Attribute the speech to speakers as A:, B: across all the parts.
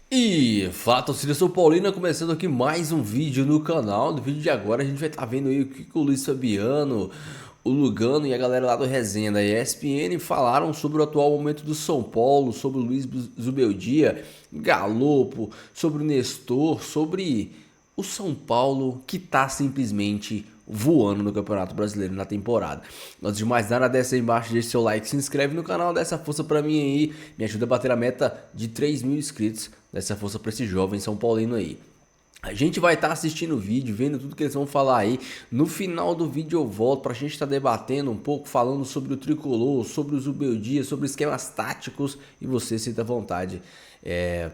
A: E fala, torcida São Paulina, começando aqui mais um vídeo no canal. No vídeo de agora a gente vai estar vendo aí o que o Luiz Fabiano, o Lugano e a galera lá do Resenha da ESPN falaram sobre o atual momento do São Paulo, sobre o Luiz Zubeldia, Galopo, sobre o Nestor, sobre o São Paulo que tá simplesmente voando no Campeonato Brasileiro na temporada. Antes de mais nada, desce aí embaixo, deixa seu like, se inscreve no canal, dá essa força pra mim aí, me ajuda a bater a meta de 3.000 inscritos, dá essa força pra esse jovem São Paulino aí. A gente vai estar assistindo o vídeo, vendo tudo que eles vão falar aí. No final do vídeo eu volto pra gente estar debatendo um pouco, falando sobre o Tricolor, sobre o Zubeldia, sobre esquemas táticos. E você sinta vontade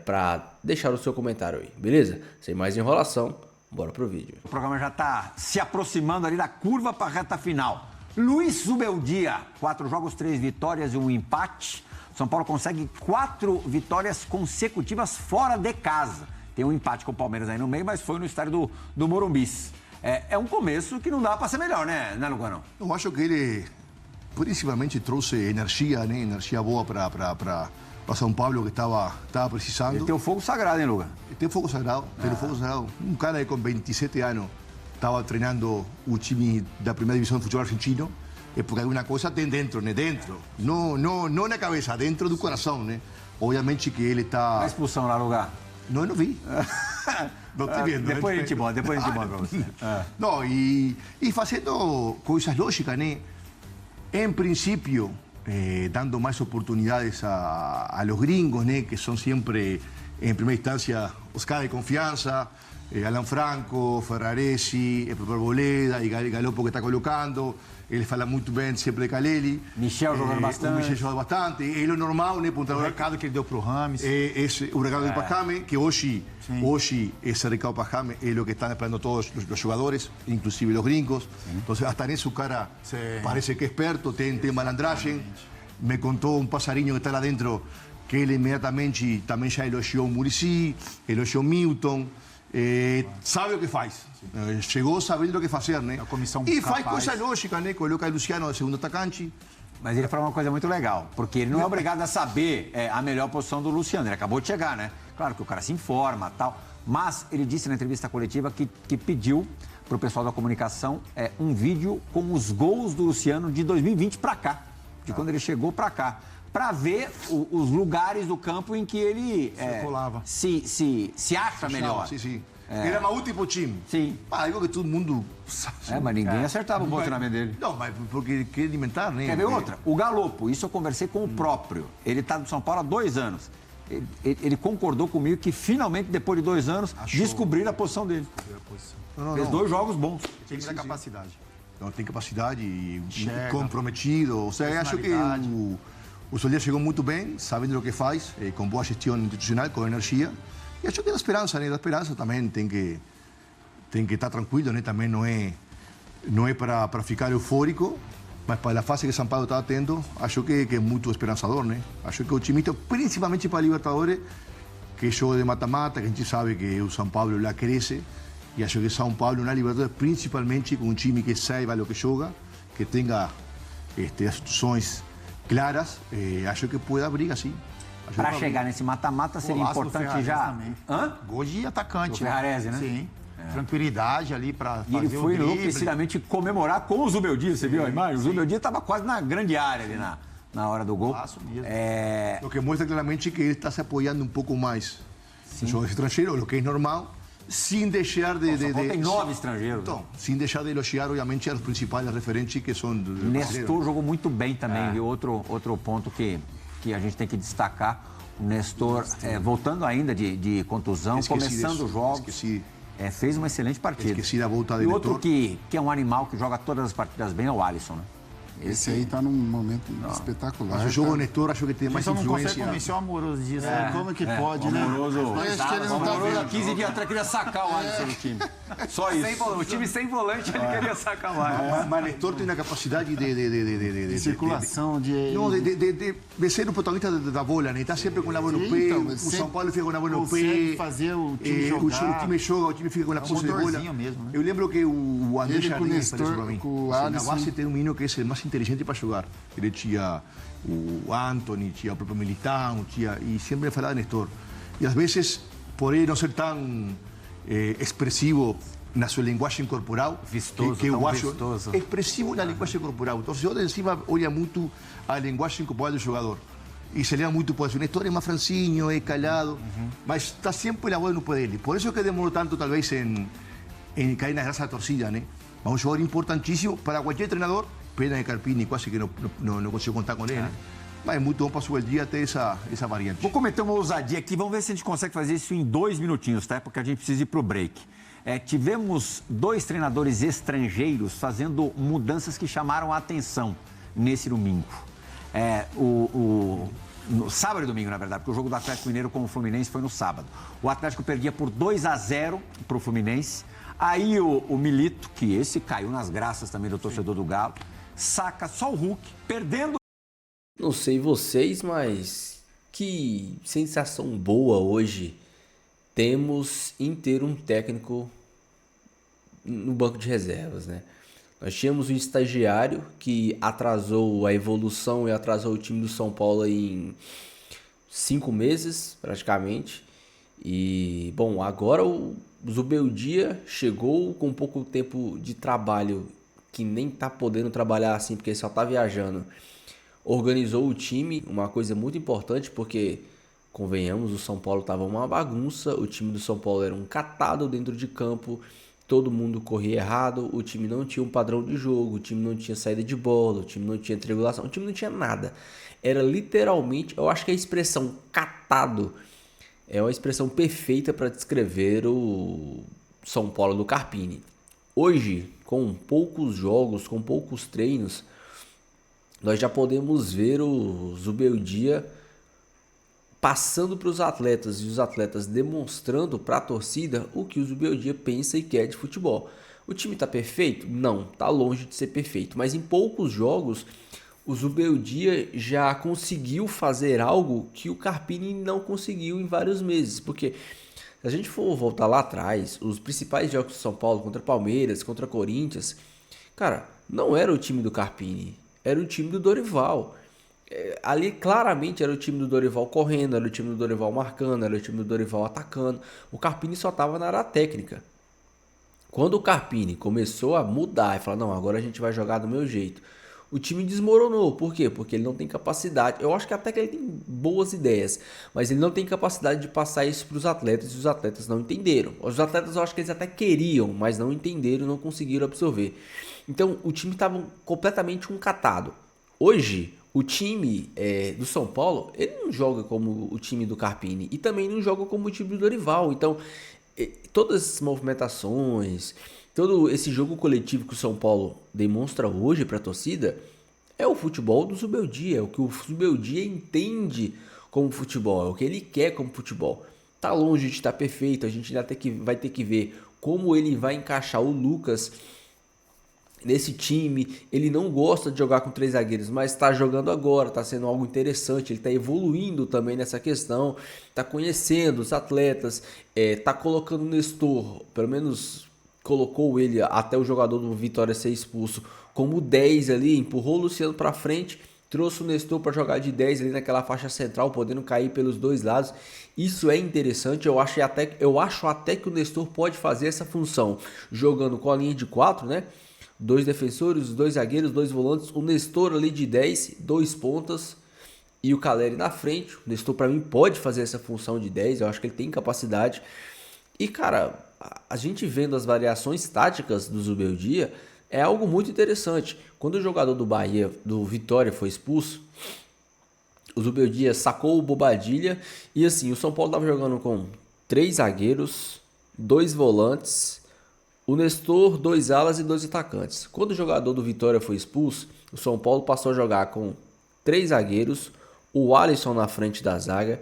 A: pra deixar o seu comentário aí, beleza? Sem mais enrolação, bora pro vídeo.
B: O programa já está se aproximando ali da curva para a reta final. Luiz Zubeldia, 4 jogos, 3 vitórias e 1 empate. São Paulo consegue 4 vitórias consecutivas fora de casa. Tem um empate com o Palmeiras aí no meio, mas foi no estádio do Morumbis. É um começo que não dá para ser melhor, né, Lugano?
C: Eu acho que ele principalmente trouxe energia, né? Energia boa para São Paulo que estava precisando.
B: Ele tem o fogo sagrado, hein, Luga?
C: Tem fogo sagrado, tem fogo sagrado. Um cara com 27 anos estava treinando o time da primeira divisão do futebol argentino. É porque alguma coisa tem dentro, né? Dentro. Não na cabeça, dentro do coração, né? Obviamente que ele está...
B: A expulsão lá, Lugar?
C: Não, eu não vi. Não estou vendo.
B: Depois a gente mostra para você.
C: Não, e fazendo coisas lógicas, né? Em princípio, dando más oportunidades a los gringos, ¿no? Que son siempre, en primera instancia, os caras de confianza, Alan Franco, Ferraresi, el propio Arboleda y Galopo que está colocando. Ele fala muito bem sempre de Caleli.
B: Michel jogando bastante.
C: O Michel joga bastante. Ele é normal, né?
D: O recado que ele deu para o Rames.
C: O recado do Pajame, que hoje esse recado Pajame é o que estão esperando todos os jogadores, inclusive os gringos. Então, até nisso o cara parece que é esperto, tem malandragem. Me contou um passarinho que está lá dentro que ele imediatamente também já elogiou o Muricy, elogiou o Milton. Sabe o que faz. Chegou sabendo o que fazer, né? E faz coisa lógica, né? Coloca o Luciano de segundo atacante.
B: Mas ele falou uma coisa muito legal, porque ele não é obrigado a saber a melhor posição do Luciano. Ele acabou de chegar, né? Claro que o cara se informa e tal. Mas ele disse na entrevista coletiva que pediu para o pessoal da comunicação um vídeo com os gols do Luciano de 2020 para cá. De quando ele chegou para cá. Para ver os lugares do campo em que ele se acha melhor.
C: Sim. Era uma último time.
B: Sim.
C: Algo que todo mundo sabe.
B: Mas ninguém acertava o bom treinamento dele.
C: Não, mas porque ele quer alimentar, né?
B: Quer ver outra? O Galopo, isso eu conversei com o próprio. Ele está no São Paulo há 2 anos. Ele concordou comigo que finalmente, depois de 2 anos, descobriram a posição dele. Fez 2 jogos bons.
D: Tem que ter capacidade.
C: Não, tem capacidade e comprometido. Ou seja, acho que o Soler chegou muito bem, sabendo o que faz, com boa gestão institucional, com energia. E acho que dá esperança, né? Dá esperança também, tem que estar tranquilo, né? Também não é para ficar eufórico, mas para a fase que São Paulo está tendo, acho que é muito esperançador, né? Acho que o time, principalmente para a Libertadores, que é jogo de mata-mata, que a gente sabe que o São Paulo lá cresce, e acho que São Paulo na Libertadores, principalmente com um time que saiba o que joga, que tenha as instituições claras, acho que pode abrir assim.
B: Para chegar nesse mata-mata seria importante já.
D: Gol de atacante.
B: O Ferraresi, né?
D: Sim. Tranquilidade ali para fazer
B: ele foi
D: o drible.
B: enlouquecidamente comemorar com o Zubeldia, você viu a imagem? O Zubeldia estava quase na grande área ali na hora do gol.
D: Mesmo.
C: O que mostra claramente que ele está se apoiando um pouco mais nos jogadores estrangeiros, o que é normal, sem deixar de...
B: Tem 9 estrangeiros.
C: Então, sem deixar de elogiar, obviamente, os principais referentes que são...
B: Nestor jogou muito bem também, viu? Outro ponto que a gente tem que destacar. O Nestor, voltando ainda de contusão, começando os jogos, fez uma excelente partida.
C: Esqueci da volta
B: e outro que é um animal que joga todas as partidas bem é o Alisson, né?
E: Esse aí tá num momento espetacular.
C: Mas o jogo Nestor, acho que tem mais influência.
D: Não consegue convencer o Amoroso disso. Como que pode, né?
B: Amoroso.
E: Acho que ele não tá
B: Amoroso, há 15 dias atrás, queria sacar o Alisson do time. Só isso. O time sem volante, ele queria sacar o Alisson.
C: Mas Nestor tem a capacidade de
D: circulação,
C: de ser o protagonista da bola, né? Está sempre com a bola no pé. O São Paulo fica com a bola no pé.
D: Fazer o time jogar.
C: O time joga, o time fica com a posse de bola.
D: Mesmo, né?
C: Eu lembro que o André
E: Jardim
C: falou para mim. Na base tem um menino que é o mais inteligente para jogar. Ele tinha o Anthony, tinha o próprio Militão, e sempre falava de Nestor. E às vezes, por ele não ser tão expressivo na sua linguagem corporal,
B: vistoso,
C: que eu acho
B: vistoso.
C: expressivo na linguagem corporal. Então, o torcedor de cima olha muito a linguagem corporal do jogador. E se leva muito por isso. O Nestor é mais francinho, é calhado, mas está sempre na bola no pé dele. Por isso que demorou tanto, talvez, em cair na graça da torcida, né? Mas um jogador importantíssimo para qualquer treinador. Pena de Carpini, quase que não consigo contar com ele, né? Mas é muito bom para o dia ter essa variante.
B: Vou cometer uma ousadia aqui, vamos ver se a gente consegue fazer isso em 2 minutinhos, tá? Porque a gente precisa ir para o break. Tivemos 2 treinadores estrangeiros fazendo mudanças que chamaram a atenção nesse domingo. No sábado e domingo, na verdade, porque o jogo do Atlético Mineiro com o Fluminense foi no sábado. O Atlético perdia por 2-0 para o Fluminense. Aí o Milito, que esse caiu nas graças também do torcedor do Galo, saca só o Hulk, perdendo.
A: Não sei vocês, mas que sensação boa hoje temos em ter um técnico no banco de reservas, né? Nós tínhamos um estagiário que atrasou a evolução e atrasou o time do São Paulo em 5 meses, praticamente. E, bom, agora o Zubeldia chegou com pouco tempo de trabalho, que nem tá podendo trabalhar assim, porque só tá viajando. Organizou o time, uma coisa muito importante, porque, convenhamos, o São Paulo estava uma bagunça, o time do São Paulo era um catado dentro de campo, todo mundo corria errado, o time não tinha um padrão de jogo, o time não tinha saída de bola, o time não tinha triangulação, o time não tinha nada. Era literalmente, eu acho que a expressão catado é uma expressão perfeita para descrever o São Paulo do Carpini. Hoje, com poucos jogos, com poucos treinos, nós já podemos ver o Zubeldia passando para os atletas e os atletas demonstrando para a torcida o que o Zubeldia pensa e quer de futebol. O time está perfeito? Não, está longe de ser perfeito, mas em poucos jogos o Zubeldia já conseguiu fazer algo que o Carpini não conseguiu em vários meses, porque se a gente for voltar lá atrás, os principais jogos do São Paulo contra Palmeiras, contra Corinthians, cara, não era o time do Carpini, era o time do Dorival. Ali claramente era o time do Dorival correndo, era o time do Dorival marcando, era o time do Dorival atacando. O Carpini só estava na área técnica. Quando o Carpini começou a mudar e falar, não, agora a gente vai jogar do meu jeito, o time desmoronou. Por quê? Porque ele não tem capacidade. Eu acho que até que ele tem boas ideias, mas ele não tem capacidade de passar isso para os atletas e os atletas não entenderam. Os atletas eu acho que eles até queriam, mas não entenderam, não conseguiram absorver. Então o time estava completamente catado. Hoje, o time do São Paulo, ele não joga como o time do Carpini e também não joga como o time do Dorival. Então, todas essas movimentações, todo esse jogo coletivo que o São Paulo demonstra hoje para a torcida é o futebol do Zubeldia, é o que o Zubeldia entende como futebol, é o que ele quer como futebol. Tá longe de estar perfeito, a gente ainda vai ter que ver como ele vai encaixar o Lucas nesse time. Ele não gosta de jogar com 3 zagueiros, mas está jogando agora, está sendo algo interessante, ele está evoluindo também nessa questão, está conhecendo os atletas, está colocando o Nestor, pelo menos colocou ele até o jogador do Vitória ser expulso, como 10 ali, empurrou o Luciano para frente, trouxe o Nestor para jogar de 10 ali naquela faixa central, podendo cair pelos 2 lados. Isso é interessante, eu acho até que o Nestor pode fazer essa função, jogando com a linha de 4, né? 2 defensores, 2 zagueiros, 2 volantes, o Nestor ali de 10, 2 pontas e o Caleri na frente. O Nestor para mim pode fazer essa função de 10, eu acho que ele tem capacidade. E cara, a gente vendo as variações táticas do Zubeldia é algo muito interessante. Quando o jogador do Bahia, do Vitória, foi expulso, o Zubeldia sacou o Bobadilha e assim, o São Paulo estava jogando com 3 zagueiros, 2 volantes, o Nestor, 2 alas e 2 atacantes. Quando o jogador do Vitória foi expulso, o São Paulo passou a jogar com 3 zagueiros, o Alisson na frente da zaga,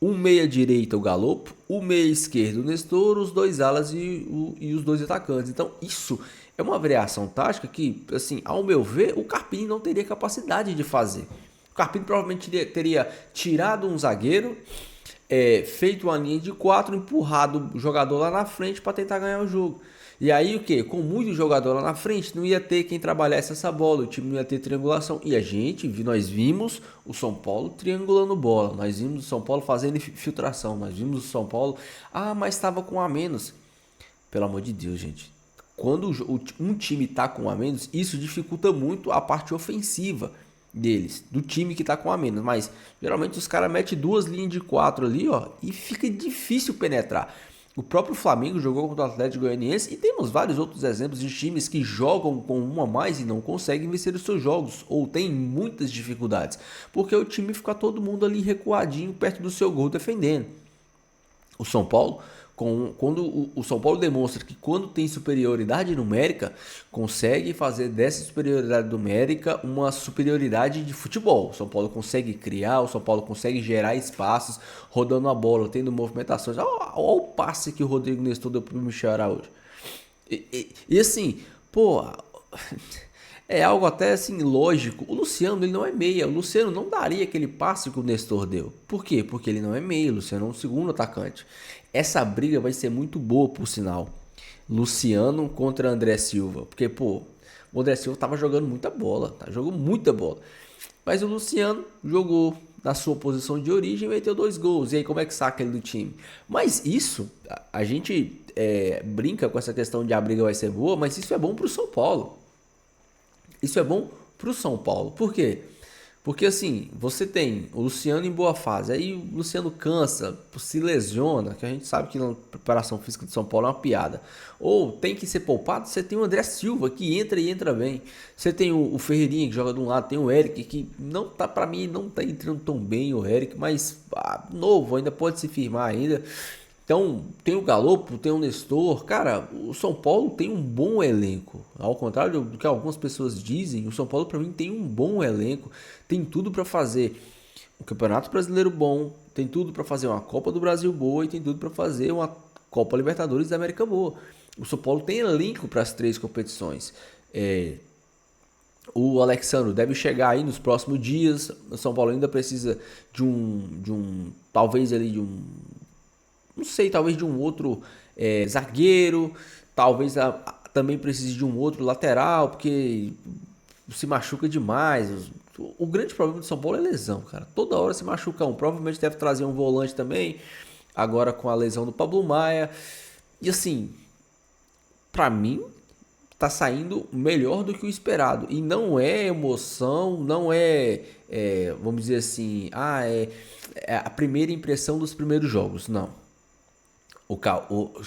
A: um meia direita o Galopo, o meia esquerdo o Nestor, os 2 alas e os 2 atacantes. Então isso é uma variação tática que, assim, ao meu ver, o Carpini não teria capacidade de fazer. O Carpini provavelmente teria tirado um zagueiro, feito uma linha de 4, empurrado o jogador lá na frente para tentar ganhar o jogo. E aí o que? Com muito jogador lá na frente, não ia ter quem trabalhasse essa bola, o time não ia ter triangulação. E nós vimos o São Paulo triangulando bola, nós vimos o São Paulo fazendo infiltração, nós vimos o São Paulo, mas estava com um a menos. Pelo amor de Deus, gente. Quando um time tá com um a menos, isso dificulta muito a parte ofensiva deles, do time que tá com a menos. Mas geralmente os caras metem 2 linhas de 4 ali, ó, e fica difícil penetrar. O próprio Flamengo jogou contra o Atlético Goianiense e temos vários outros exemplos de times que jogam com uma a mais e não conseguem vencer os seus jogos, ou tem muitas dificuldades, porque o time fica todo mundo ali recuadinho perto do seu gol defendendo. O São Paulo, quando o São Paulo demonstra que quando tem superioridade numérica, consegue fazer dessa superioridade numérica uma superioridade de futebol. O São Paulo consegue criar, o São Paulo consegue gerar espaços, rodando a bola, tendo movimentações. Olha o passe que o Rodrigo Nestor deu para o Michel Araújo. E assim, pô, é algo até assim lógico. O Luciano, ele não é meia. O Luciano não daria aquele passe que o Nestor deu. Por quê? Porque ele não é meia. O Luciano é um segundo atacante. Essa briga vai ser muito boa, por sinal. Luciano contra André Silva. Porque, pô, o André Silva tava jogando muita bola. Tá? Jogou muita bola. Mas o Luciano jogou na sua posição de origem e meteu 2 gols. E aí, como é que saca ele do time? Mas isso, a gente brinca com essa questão de a briga vai ser boa, mas isso é bom pro São Paulo. Isso é bom pro São Paulo. Por quê? Porque assim, você tem o Luciano em boa fase, aí o Luciano cansa, se lesiona, que a gente sabe que na preparação física de São Paulo é uma piada. Ou tem que ser poupado, você tem o André Silva, que entra e entra bem. Você tem o Ferreirinha, que joga de um lado, tem o Eric, que não tá, pra mim, não tá entrando tão bem o Eric, mas novo, ainda pode se firmar ainda. Então, tem o Galopo, tem o Nestor. Cara, o São Paulo tem um bom elenco. Ao contrário do que algumas pessoas dizem, o São Paulo, para mim, tem um bom elenco. Tem tudo para fazer um Campeonato Brasileiro bom, tem tudo para fazer uma Copa do Brasil boa e tem tudo para fazer uma Copa Libertadores da América boa. O São Paulo tem elenco para as 3 competições. O Alexandre deve chegar aí nos próximos dias. O São Paulo ainda precisa de um talvez ali de um... Não sei, talvez de um outro zagueiro, talvez também precise de um outro lateral, porque se machuca demais. O grande problema do São Paulo é lesão, cara. Toda hora se machuca um. Provavelmente deve trazer um volante também, agora com a lesão do Pablo Maia. E assim, pra mim, tá saindo melhor do que o esperado. E não é emoção, não vamos dizer assim, é a primeira impressão dos primeiros jogos, não.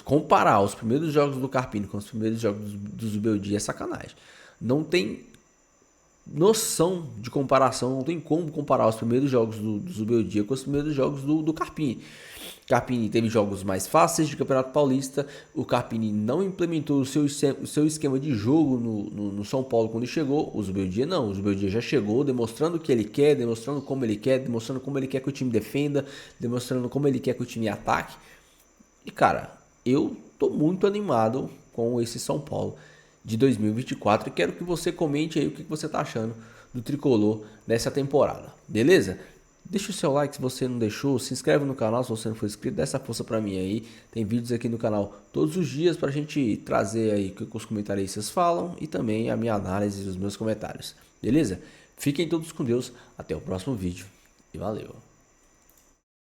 A: Comparar os primeiros jogos do Carpini com os primeiros jogos do Zubeldia é sacanagem. Não tem noção de comparação, não tem como comparar os primeiros jogos do Zubeldia com os primeiros jogos do Carpini. Carpini teve jogos mais fáceis de Campeonato Paulista, o Carpini não implementou o seu esquema de jogo no São Paulo quando chegou, o Zubeldia não, o Zubeldia já chegou demonstrando o que ele quer, demonstrando como ele quer, demonstrando como ele quer que o time defenda, demonstrando como ele quer que o time ataque. E cara, eu tô muito animado com esse São Paulo de 2024 e quero que você comente aí o que você tá achando do Tricolor nessa temporada, beleza? Deixa o seu like se você não deixou, se inscreve no canal se você não for inscrito, dá essa força pra mim aí. Tem vídeos aqui no canal todos os dias pra gente trazer aí o que os comentaristas falam e também a minha análise e os meus comentários, beleza? Fiquem todos com Deus, até o próximo vídeo e valeu!